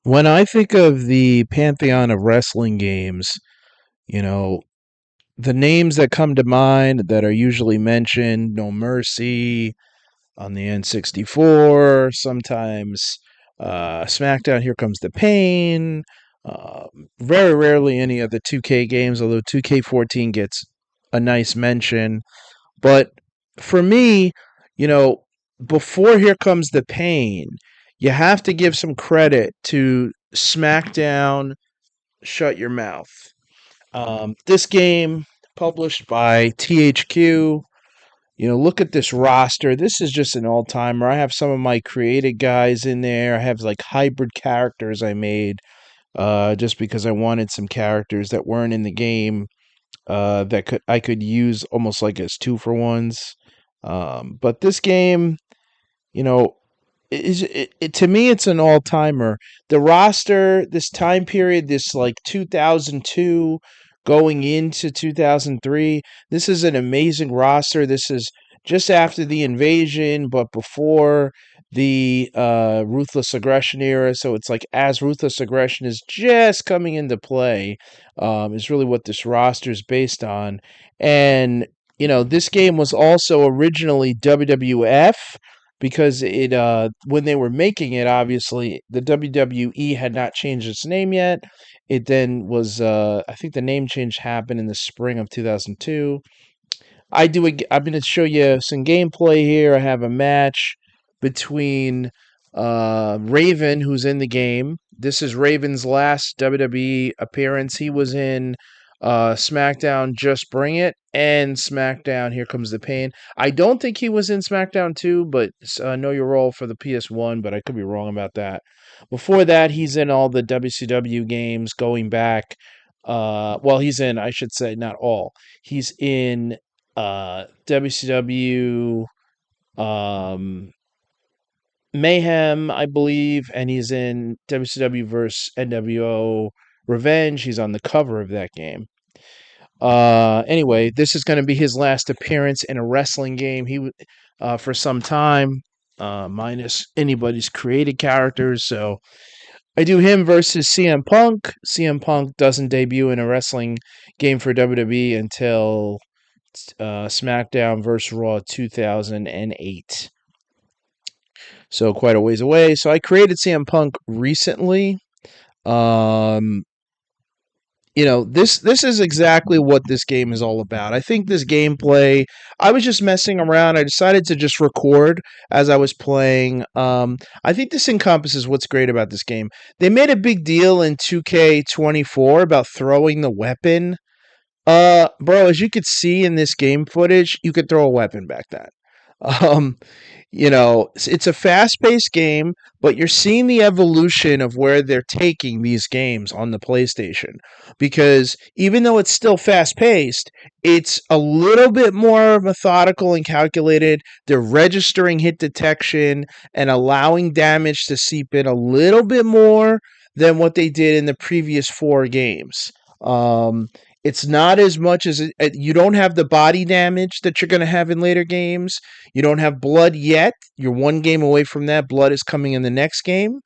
When I think of the pantheon of wrestling games, you know, the names that come to mind that are usually mentioned: No Mercy on the N64, sometimes SmackDown, Here Comes the Pain. Very rarely any of the 2K games, although 2K14 gets a nice mention. But for me, you know, before Here Comes the Pain, you have to give some credit to SmackDown Shut Your Mouth. This game, published by THQ, look at this roster. This is just an all timer. I have some of my created guys in there. I have like hybrid characters I made just because I wanted some characters that weren't in the game that I could use almost like as two for ones. But this game, you know, to me it's an all timer. The roster, this time period, this like 2002 going into 2003, this is an amazing roster. This is just after the invasion, but before the ruthless aggression era. So it's like as ruthless aggression is just coming into play, is really what this roster is based on. And this game was also originally WWF because it when they were making it, obviously the WWE had not changed its name yet. It then was I think the name change happened in the spring of 2002. I'm going to show you some gameplay here. I have a match between Raven, who's in the game. This is Raven's last WWE appearance. He was in SmackDown Just Bring It and SmackDown Here Comes the Pain. I don't think he was in SmackDown 2, but Know Your Role for the PS1, but I could be wrong about that. Before that, he's in all the WCW games going back. Well, he's in, I should say, not all. He's in WCW Mayhem, I believe, and he's in WCW vs. NWO Revenge. He's on the cover of that game. Anyway, this is going to be his last appearance in a wrestling game. He for some time, minus anybody's created characters. So I do him versus CM Punk. CM Punk doesn't debut in a wrestling game for WWE until SmackDown vs. Raw 2008. So quite a ways away. So I created CM Punk recently. Um, this is exactly what this game is all about. I think this gameplay, I was just messing around. I decided to just record as I was playing. I think this encompasses what's great about this game. They made a big deal in 2K24 about throwing the weapon. Bro, as you could see in this game footage, you could throw a weapon back then. Um, it's a fast-paced game, but you're seeing the evolution of where they're taking these games on the PlayStation. Because even though it's still fast-paced, it's a little bit more methodical and calculated. They're registering hit detection and allowing damage to seep in a little bit more than what they did in the previous four games. It's not as much as you don't have the body damage that you're going to have in later games. You don't have blood yet. You're one game away from that. Blood is coming in the next game.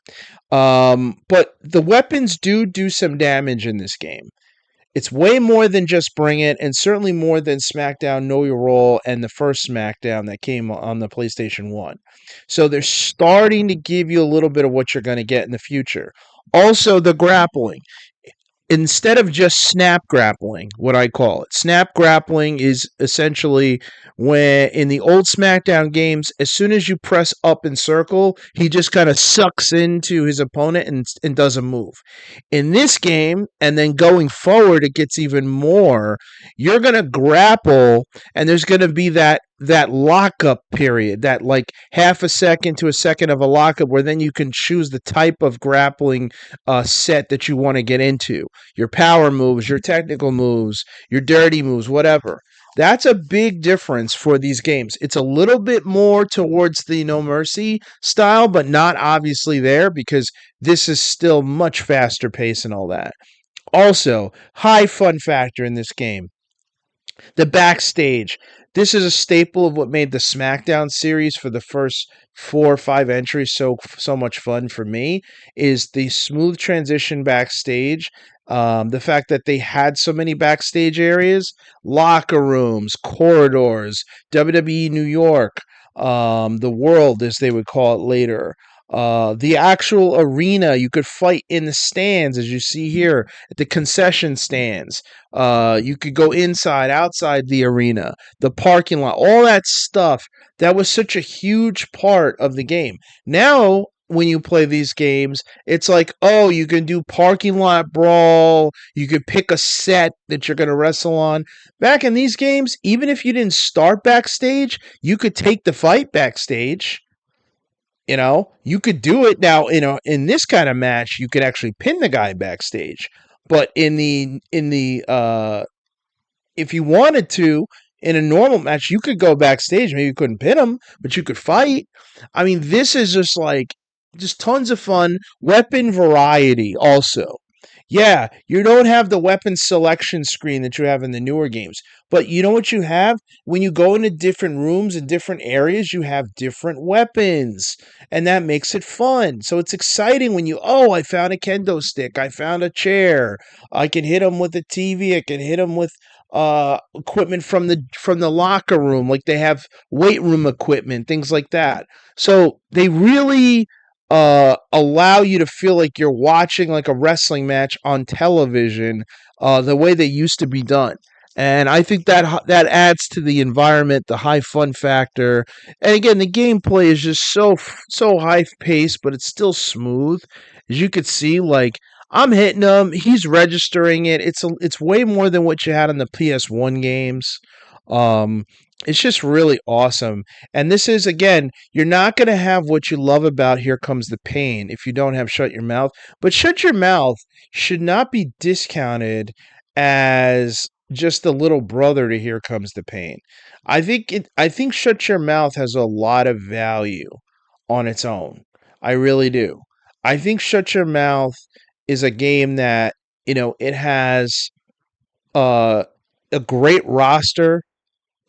But the weapons do some damage in this game. It's way more than just Bring It, and certainly more than SmackDown Know Your Role and the first SmackDown that came on the PlayStation 1. So they're starting to give you a little bit of what you're going to get in the future. Also, the grappling, instead of just snap grappling, what I call it. Snap grappling is essentially when in the old SmackDown games, as soon as you press up and circle, he just kind of sucks into his opponent and does a move. In this game, and then going forward, it gets even more. You're going to grapple, and there's going to be that lockup period, that like half a second to a second of a lockup, where then you can choose the type of grappling set that you want to get into. Your power moves, your technical moves, your dirty moves, whatever. That's a big difference for these games. It's a little bit more towards the No Mercy style, but not obviously there because this is still much faster pace and all that. Also, high fun factor in this game: the backstage. this is a staple of what made the SmackDown series for the first 4 or 5 entries so much fun for me is the smooth transition backstage. The fact that they had so many backstage areas, locker rooms, corridors, WWE New York, the world as they would call it later. The actual arena, you could fight in the stands, as you see here at the concession stands. You could go inside, outside the arena, the parking lot, all that stuff. That was such a huge part of the game. Now, when you play these games, it's like, oh, you can do parking lot brawl. You could pick a set that you're going to wrestle on. Back in these games, even if you didn't start backstage, you could take the fight backstage. You could do it now. In this kind of match, you could actually pin the guy backstage. But if you wanted to, in a normal match, you could go backstage. Maybe you couldn't pin him, but you could fight. I mean, this is just tons of fun. Weapon variety also. Yeah, you don't have the weapon selection screen that you have in the newer games. But you know what you have? When you go into different rooms and different areas, you have different weapons. And that makes it fun. So it's exciting when I found a kendo stick. I found a chair. I can hit them with a TV. I can hit them with equipment from the locker room, like they have weight room equipment, things like that. So they really allow you to feel like you're watching like a wrestling match on television, the way they used to be done. And I think that adds to the environment, the high fun factor. And again, the gameplay is just so high paced, but it's still smooth. As you could see, like I'm hitting him, he's registering it. It's way more than what you had on the PS1 games. Um, it's just really awesome. And this is again, you're not going to have what you love about Here Comes the Pain if you don't have Shut Your Mouth. But Shut Your Mouth should not be discounted as just the little brother to Here Comes the Pain. I think Shut Your Mouth has a lot of value on its own. I really do. I think Shut Your Mouth is a game that, it has uh, a great roster,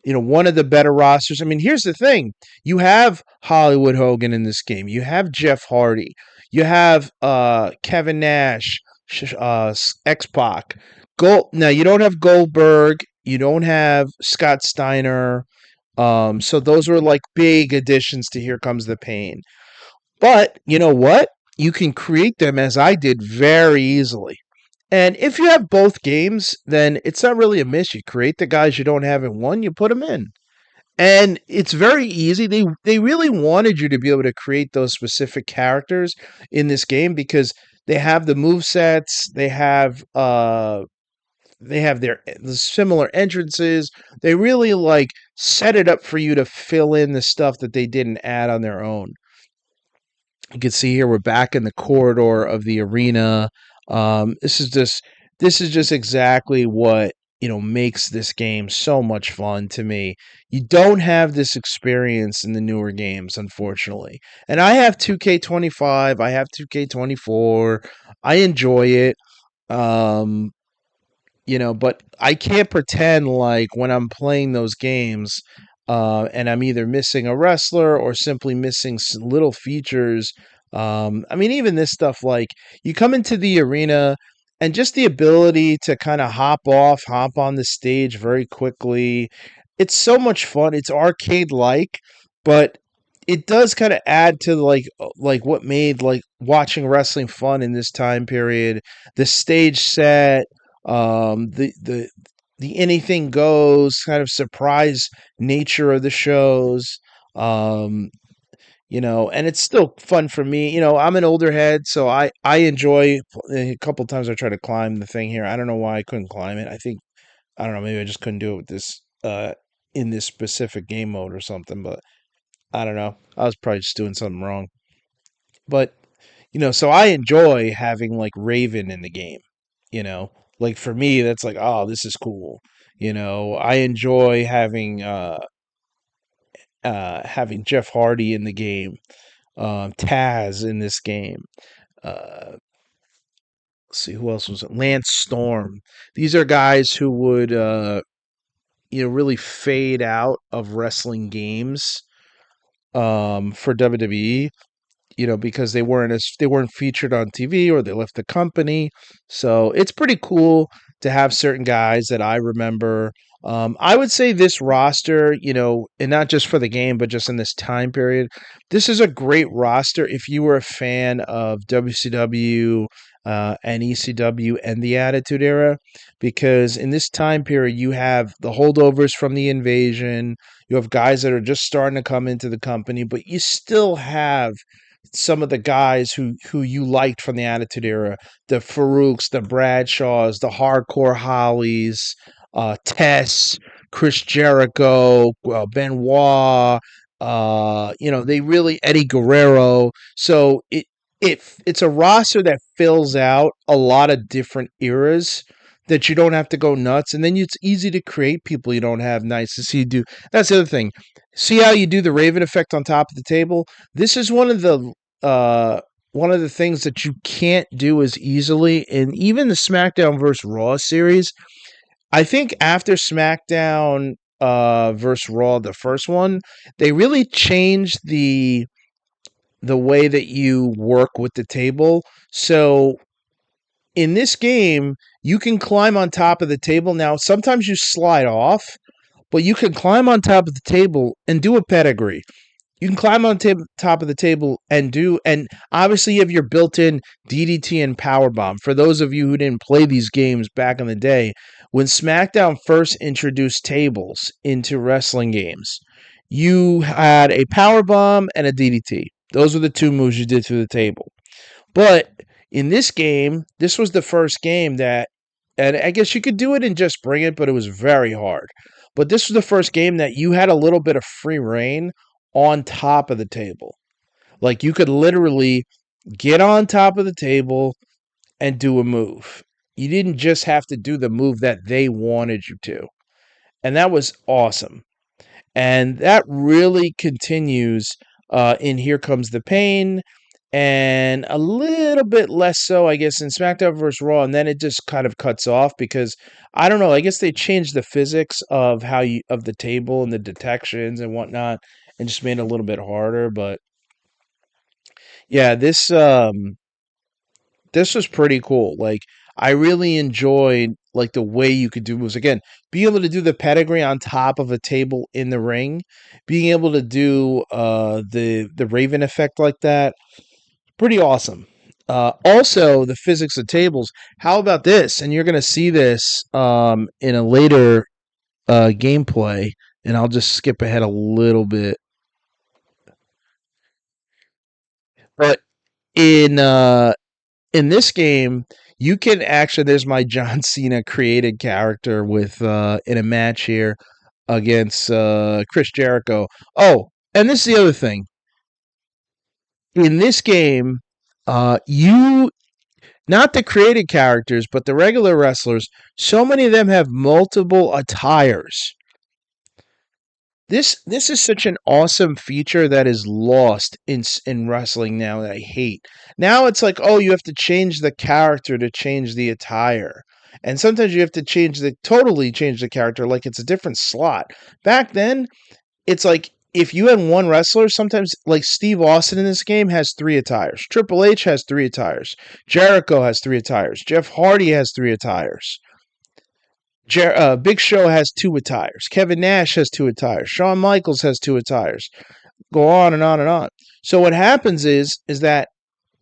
one of the better rosters. I mean, here's the thing. You have Hollywood Hogan in this game. You have Jeff Hardy. You have Kevin Nash, X-Pac. Now, you don't have Goldberg. You don't have Scott Steiner. So those were like big additions to Here Comes the Pain. But you know what? You can create them as I did very easily. And if you have both games, then it's not really a miss. You create the guys you don't have in one, you put them in. And it's very easy. They really wanted you to be able to create those specific characters in this game because they have the move sets, they have their similar entrances. They really like set it up for you to fill in the stuff that they didn't add on their own. You can see here we're back in the corridor of the arena. This is just exactly what makes this game so much fun to me. You don't have this experience in the newer games, unfortunately. And I have 2K25, I have 2K24. I enjoy it. Um, but I can't pretend like when I'm playing those games, and I'm either missing a wrestler or simply missing little features. I mean, even this stuff, like you come into the arena and just the ability to kind of hop on the stage very quickly. It's so much fun. It's arcade like, but it does kind of add to like what made like watching wrestling fun in this time period. The stage set, the anything goes kind of surprise nature of the shows. Um, and it's still fun for me. I'm an older head, so I enjoy. A couple times I tried to climb the thing here. I don't know why I couldn't climb it. I don't know. Maybe I just couldn't do it with this in this specific game mode or something. But I don't know. I was probably just doing something wrong. But so I enjoy having like Raven in the game. You know, like for me, that's like, oh, this is cool. I enjoy having Jeff Hardy in the game, Taz in this game. Let's see who else was it? Lance Storm. These are guys who would really fade out of wrestling games for WWE, because they weren't featured on TV or they left the company. So it's pretty cool to have certain guys that I remember. I would say this roster, and not just for the game, but just in this time period, this is a great roster if you were a fan of WCW and ECW and the Attitude Era, because in this time period, you have the holdovers from the invasion. You have guys that are just starting to come into the company, but you still have some of the guys who you liked from the Attitude Era, the Farouks, the Bradshaws, the Hardcore Hollies, Tess, Chris Jericho, Benoit. They really Eddie Guerrero. So it's a roster that fills out a lot of different eras that you don't have to go nuts, and then it's easy to create people you don't have nice to see do. That's the other thing. See how you do the Raven effect on top of the table? This is uh, one of the things that you can't do as easily in even the SmackDown versus Raw series. I think after SmackDown versus Raw, the first one, they really changed the way that you work with the table. So in this game, you can climb on top of the table. Now, sometimes you slide off, but you can climb on top of the table and do a pedigree. You can climb on top of the table and obviously you have your built-in DDT and power bomb. For those of you who didn't play these games back in the day, when SmackDown first introduced tables into wrestling games, you had a power bomb and a DDT. Those were the two moves you did through the table. But in this game, this was the first game that, and I guess you could do it and just bring it, but it was very hard. But this was the first game that you had a little bit of free reign on top of the table. Like you could literally get on top of the table and do a move. You didn't just have to do the move that they wanted you to. And that was awesome. And that really continues in Here Comes the Pain, and a little bit less so, I guess, in SmackDown vs. Raw, and then it just kind of cuts off because I don't know. I guess they changed the physics of of the table and the detections and whatnot, and just made it a little bit harder. But yeah, this was pretty cool. Like I really enjoyed like the way you could do moves. Again, being able to do the pedigree on top of a table in the ring, being able to do the Raven effect like that, pretty awesome. Also, the physics of tables. How about this? And you're going to see this in a later gameplay, and I'll just skip ahead a little bit. But in in this game, you can actually. There's my John Cena created character with in a match here against Chris Jericho. Oh, and this is the other thing. In this game, you not the created characters, but the regular wrestlers, so many of them have multiple attires. This is such an awesome feature that is lost in wrestling now that I hate. Now it's like, oh, you have to change the character to change the attire. And sometimes you have to totally change the character like it's a different slot. Back then, it's like if you had one wrestler, sometimes like Steve Austin in this game has three attires. Triple H has three attires. Jericho has three attires. Jeff Hardy has three attires. Big Show has two attires. Kevin Nash has two attires. Shawn Michaels has two attires. Go on and on and on. So what happens is that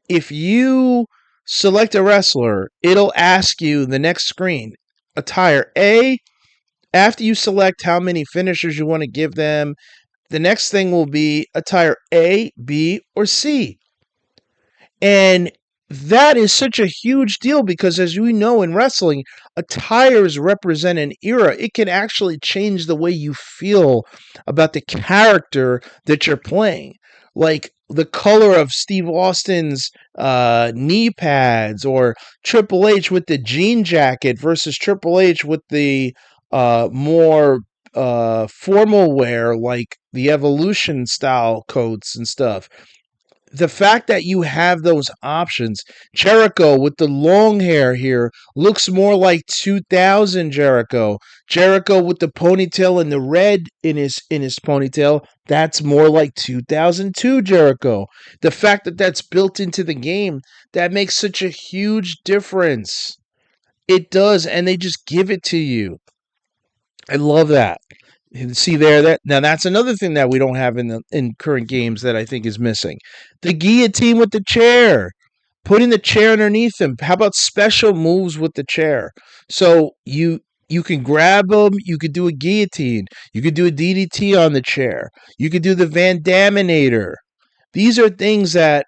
if you select a wrestler, it'll ask you the next screen, attire A. After you select how many finishers you want to give them, the next thing will be attire A, B, or C. And that is such a huge deal because, as we know in wrestling, attires represent an era. It can actually change the way you feel about the character that you're playing. Like the color of Steve Austin's knee pads, or Triple H with the jean jacket versus Triple H with the more formal wear, like the Evolution style coats and stuff. the fact that you have those options, Jericho with the long hair here looks more like 2000 Jericho. Jericho with the ponytail and the red in his ponytail, that's more like 2002 Jericho. The fact that that's built into the game, that makes such a huge difference. It does, and they just give it to you. I love that. See there, that now that's another thing that we don't have in current games that I think is missing. The guillotine with the chair, putting the chair underneath him. How about special moves with the chair? So you can grab them. You could do a guillotine. You could do a DDT on the chair. You could do the Van Daminator. These are things that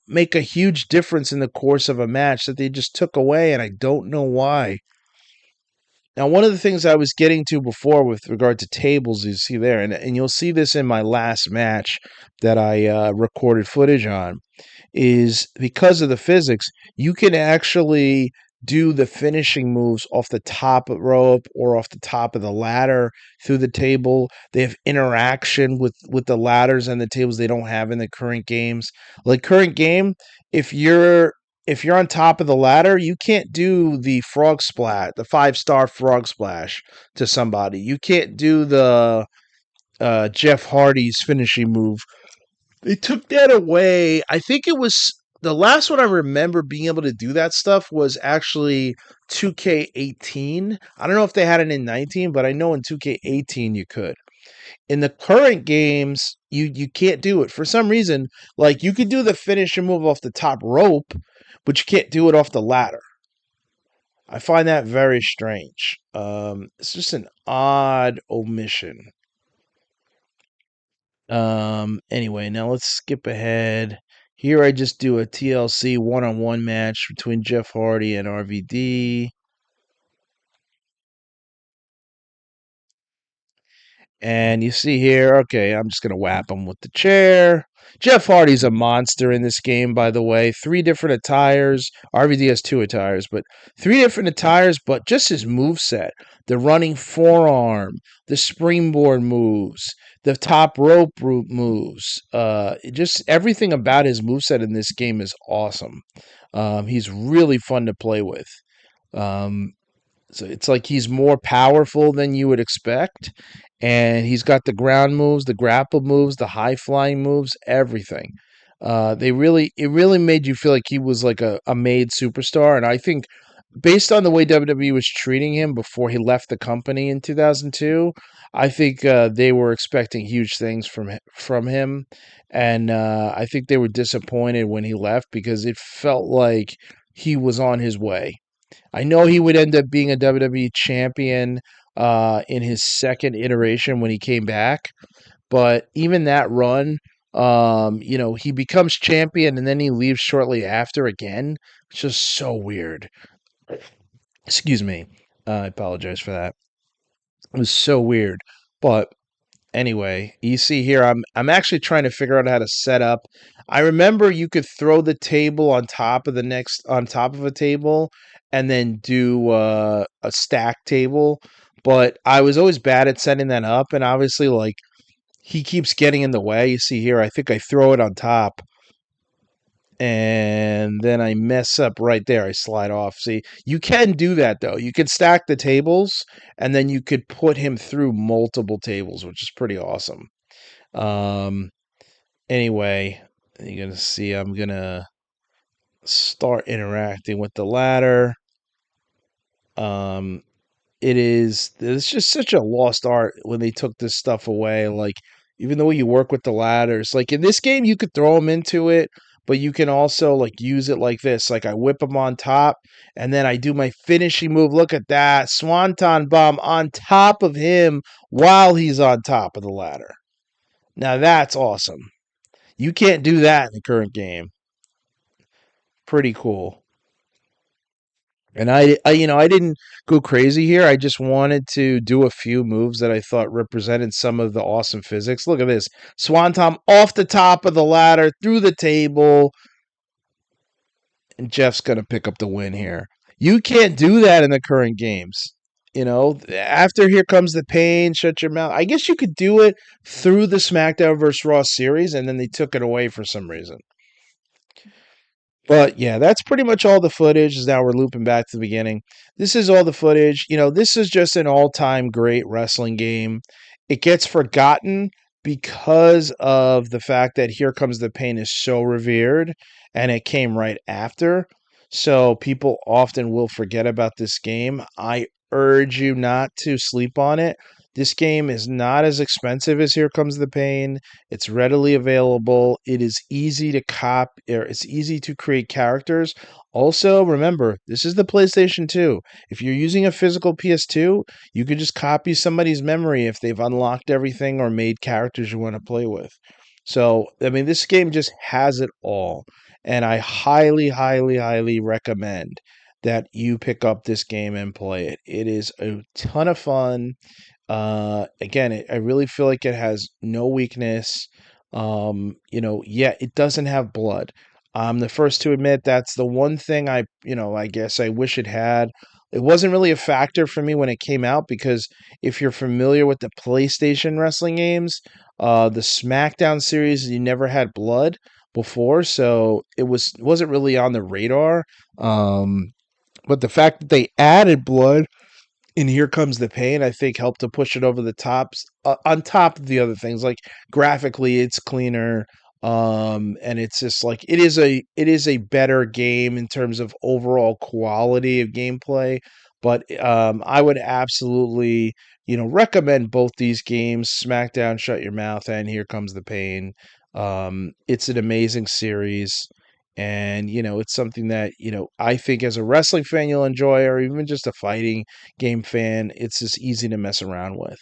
make a huge difference in the course of a match that they just took away, and I don't know why. Now, one of the things I was getting to before with regard to tables, you see there, and you'll see this in my last match that I recorded footage on, is because of the physics, you can actually do the finishing moves off the top of rope or off the top of the ladder through the table. They have interaction with the ladders and the tables they don't have in the current games. Like current game, if you're if you're on top of the ladder, you can't do the frog splat, the 5-star frog splash to somebody. You can't do the Jeff Hardy's finishing move. They took that away. I think it was the last one I remember being able to do that stuff was actually 2K18. I don't know if they had it in 19, but I know in 2K18 you could. In the current games, you can't do it. For some reason, like you could do the finisher move off the top rope, but you can't do it off the ladder. I find that very strange. It's just an odd omission. Anyway, now let's skip ahead. Here I just do a TLC one-on-one match between Jeff Hardy and RVD. And you see here, okay, I'm just going to whap him with the chair. Jeff Hardy's a monster in this game, by the way. 3 different attires. RVD has 2 attires, but 3 different attires, but just his move set. The running forearm, the springboard moves, the top rope moves. Just everything about his moveset in this game is awesome. He's really fun to play with. So it's like he's more powerful than you would expect. And he's got the ground moves, the grapple moves, the high flying moves, everything. It really made you feel like he was like a made superstar. And I think based on the way WWE was treating him before he left the company in 2002, I think they were expecting huge things from him. And I think they were disappointed when he left because it felt like he was on his way. I know he would end up being a WWE champion in his second iteration when he came back, but even that run, he becomes champion and then he leaves shortly after again. It's just so weird. Excuse me. I apologize for that. It was so weird. But anyway, you see here, I'm actually trying to figure out how to set up. I remember you could throw the table on top of a table, and then do a stack table. But I was always bad at setting that up, and obviously, like he keeps getting in the way. You see here, I think I throw it on top, and then I mess up right there. I slide off. See, you can do that though. You can stack the tables, and then you could put him through multiple tables, which is pretty awesome. Um, anyway, you're gonna see I'm gonna start interacting with the ladder. Um, it's just such a lost art when they took this stuff away. Like even the way you work with the ladders, like in this game, you could throw them into it, but you can also like use it like this. Like I whip them on top, and then I do my finishing move. Look at that swanton bomb on top of him while he's on top of the ladder. Now that's awesome. You can't do that in the current game. Pretty cool. And I didn't go crazy here. I just wanted to do a few moves that I thought represented some of the awesome physics. Look at this. Swanton off the top of the ladder, through the table, and Jeff's going to pick up the win here. You can't do that in the current games. After Here Comes the Pain, Shut Your Mouth. I guess you could do it through the SmackDown vs. Raw series, and then they took it away for some reason. But yeah, that's pretty much all the footage. Now we're looping back to the beginning. This is all the footage. This is just an all-time great wrestling game. It gets forgotten because of the fact that Here Comes the Pain is so revered and it came right after. So people often will forget about this game. I urge you not to sleep on it. This game is not as expensive as Here Comes the Pain. It's readily available. It is easy to it's easy to create characters. Also, remember, this is the PlayStation 2. If you're using a physical PS2, you could just copy somebody's memory if they've unlocked everything or made characters you want to play with. So, I mean, this game just has it all. And I highly, highly, highly recommend that you pick up this game and play it. It is a ton of fun. Again, I really feel like it has no weakness. Yeah, it doesn't have blood. I'm the first to admit that's the one thing I guess I wish it had. It wasn't really a factor for me when it came out because if you're familiar with the PlayStation wrestling games, the Smackdown series, you never had blood before, so wasn't really on the radar. Um, but the fact that they added blood and Here Comes the Pain, I think, helped to push it over the tops on top of the other things. Like graphically, it's cleaner, and it's just like it is a better game in terms of overall quality of gameplay. But I would absolutely recommend both these games: SmackDown, Shut Your Mouth, and Here Comes the Pain. It's an amazing series. And it's something that I think as a wrestling fan you'll enjoy, or even just a fighting game fan, it's just easy to mess around with.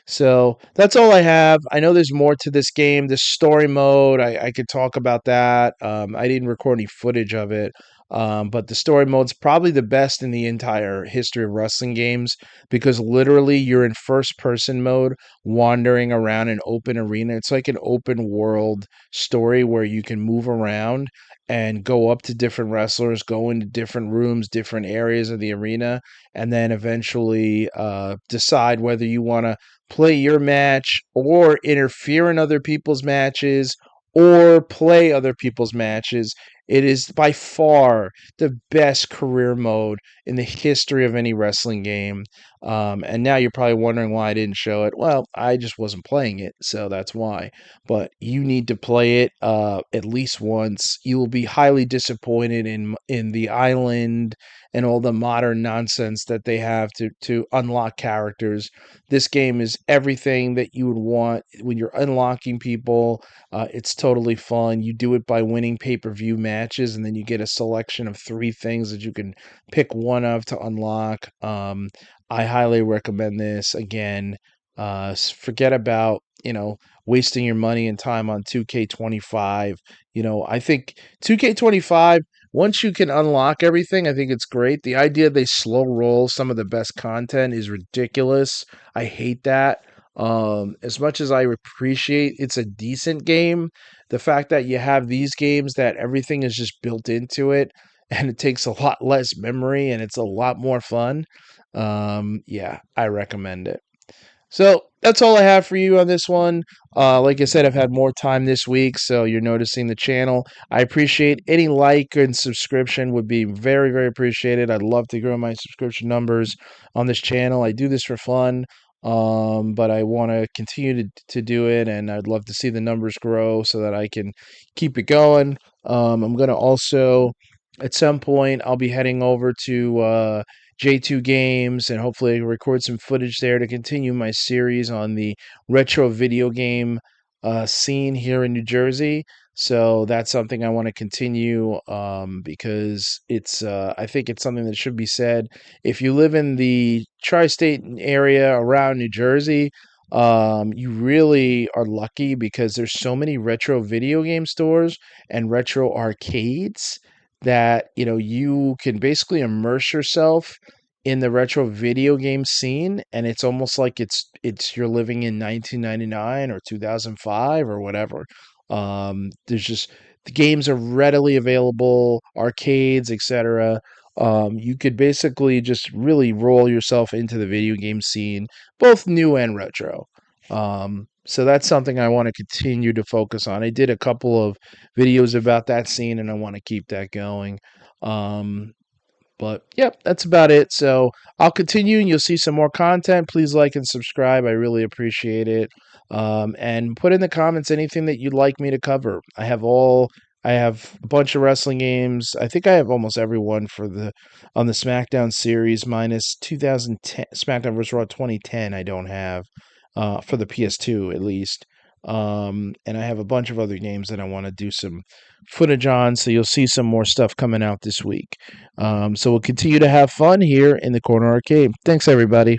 So that's all I have. I know there's more to this game. The story mode, I could talk about that. I didn't record any footage of it. But the story mode's probably the best in the entire history of wrestling games because literally you're in first person mode wandering around an open arena. It's like an open world story where you can move around and go up to different wrestlers, go into different rooms, different areas of the arena, and then eventually decide whether you want to play your match or interfere in other people's matches or play other people's matches. It is by far the best career mode in the history of any wrestling game. And now you're probably wondering why I didn't show it. Well, I just wasn't playing it, so that's why. But you need to play it at least once. You will be highly disappointed in the island and all the modern nonsense that they have to unlock characters. This game is everything that you would want when you're unlocking people. It's totally fun. You do it by winning pay-per-view matches, and then you get a selection of 3 things that you can pick one of to unlock. I highly recommend this. Again, forget about wasting your money and time on 2K25. I think 2K25, once you can unlock everything, I think it's great. The idea they slow roll some of the best content is ridiculous. I hate that. As much as I appreciate it's a decent game, the fact that you have these games that everything is just built into it and it takes a lot less memory and it's a lot more fun. Yeah, I recommend it. So that's all I have for you on this one. Like I said, I've had more time this week, so you're noticing the channel. I appreciate any like and subscription would be very, very appreciated. I'd love to grow my subscription numbers on this channel. I do this for fun, but I want to continue to do it, and I'd love to see the numbers grow so that I can keep it going. I'm going to also, at some point, I'll be heading over to J2 Games and hopefully record some footage there to continue my series on the retro video game scene here in New Jersey. So that's something I want to continue because I think it's something that should be said. If you live in the tri-state area around New Jersey, you really are lucky because there's so many retro video game stores and retro arcades that you can basically immerse yourself in the retro video game scene, and it's almost like it's you're living in 1999 or 2005 or whatever. There's just the games are readily available, arcades, etc. You could basically just really roll yourself into the video game scene, both new and retro. So that's something I want to continue to focus on. I did a couple of videos about that scene, and I want to keep that going. Um, but yep, that's about it. So I'll continue, and you'll see some more content. Please like and subscribe. I really appreciate it. And put in the comments anything that you'd like me to cover. I have a bunch of wrestling games. I think I have almost every one for the on the SmackDown series, minus 2010 SmackDown vs. Raw 2010. I don't have for the PS2 at least. And I have a bunch of other games that I want to do some footage on. So you'll see some more stuff coming out this week. So we'll continue to have fun here in the Corner Arcade. Thanks, everybody.